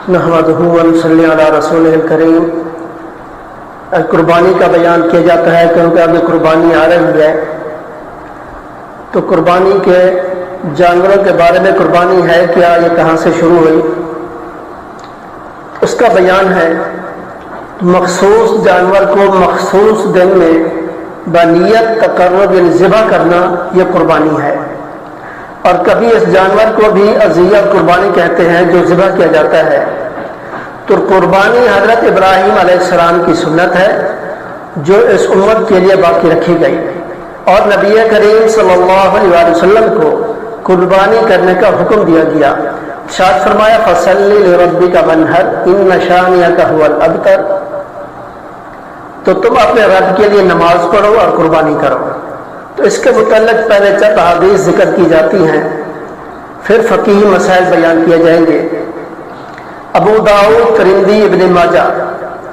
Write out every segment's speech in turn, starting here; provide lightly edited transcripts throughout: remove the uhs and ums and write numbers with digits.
نحمدہ ونصلی علی رسولہ الکریم۔ قربانی کا بیان کیا جاتا ہے کیونکہ ابھی قربانی آ رہی ہے، تو قربانی کے جانوروں کے بارے میں قربانی ہے کیا، یہ کہاں سے شروع ہوئی، اس کا بیان ہے۔ مخصوص جانور کو مخصوص دن میں بنیت تقرب ذبح کرنا یہ قربانی ہے، اور کبھی اس جانور کو بھی عضیہ قربانی کہتے ہیں جو ذبح کیا جاتا ہے۔ تو قربانی حضرت ابراہیم علیہ السلام کی سنت ہے جو اس امت کے لیے باقی رکھی گئی، اور نبی کریم صلی اللہ علیہ وسلم کو قربانی کرنے کا حکم دیا گیا۔ ارشاد فرمایا فصلی لربک وانحر ان شانئک ھو الابتر، تو تم اپنے رب کے لیے نماز پڑھو اور قربانی کرو۔ تو اس کے متعلق پہلے چند احادیث ذکر کی جاتی ہیں، پھر فقہی مسائل بیان کیے جائیں گے۔ ابو داؤد، ترمذی، ابن ماجہ،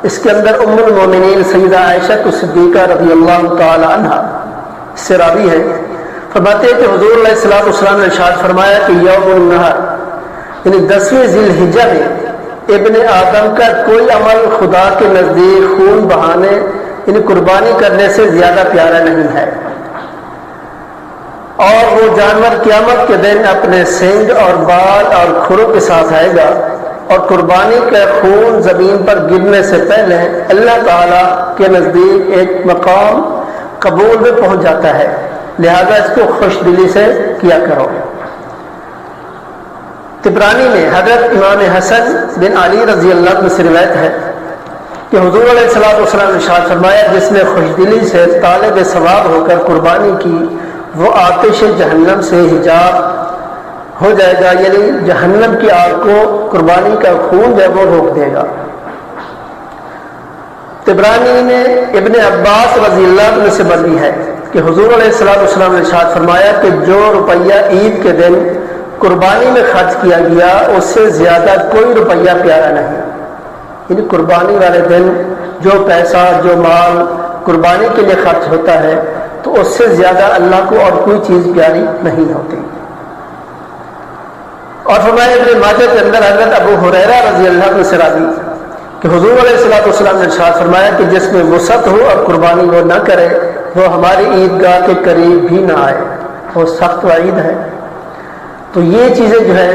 اس کے اندر ام المومنین سیدہ عائشہ صدیقہ رضی اللہ تعالی عنہا سے راوی ہے، فرماتے ہیں کہ حضور علیہ السلام نے ارشاد فرمایا کہ یوم النحر یعنی 10ویں ذی الحجہ میں ابن آدم کا کوئی عمل خدا کے نزدیک خون بہانے یعنی قربانی کرنے سے زیادہ پیارا نہیں ہے، اور وہ جانور قیامت کے دن اپنے سینگ اور بال اور کھروں کے ساتھ آئے گا، اور قربانی کا خون زمین پر گرنے سے پہلے اللہ تعالیٰ کے نزدیک ایک مقام قبول میں پہنچ جاتا ہے، لہذا اس کو خوش دلی سے کیا کرو۔ طبرانی میں حضرت امام حسن بن علی رضی اللہ عنہ سے روایت ہے کہ حضور علیہ السلام نے ارشاد فرمایا جس نے خوش دلی سے طالب ثواب ہو کر قربانی کی وہ آتش جہنم سے حجاب ہو جائے گا، یعنی جہنم کی آگ کو قربانی کا خون جو ہے وہ روک دے گا۔ طبرانی نے ابن عباس رضی اللہ عنہ سے مروی ہے کہ حضور علیہ السلام نے ارشاد فرمایا کہ جو روپیہ عید کے دن قربانی میں خرچ کیا گیا اس سے زیادہ کوئی روپیہ پیارا نہیں، یعنی قربانی والے دن جو پیسہ جو مال قربانی کے لیے خرچ ہوتا ہے تو اس سے زیادہ اللہ کو اور کوئی چیز پیاری نہیں ہوتی۔ اور فرمایا ابن ماجہ کے اندر حضرت ابو ہریرہ رضی اللہ عنہ سے راوی کہ حضور علیہ السلام نے ارشاد فرمایا کہ جس میں وسعت ہو اور قربانی وہ نہ کرے وہ ہماری عیدگاہ کے قریب بھی نہ آئے، وہ سخت وعید ہے۔ تو یہ چیزیں جو ہے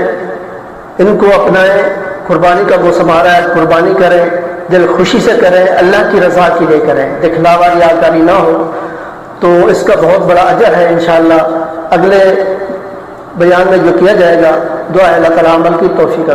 ان کو اپنائیں، قربانی کا موسم آ رہا ہے، قربانی کریں، دل خوشی سے کریں، اللہ کی رضا کے لیے کریں، دکھلاوا ریاکاری نہ ہو، تو اس کا بہت بڑا اجر ہے انشاءاللہ۔ اگلے بیان میں جو کیا جائے گا، دعا ہے اللہ تعالیٰ عمل کی توفیق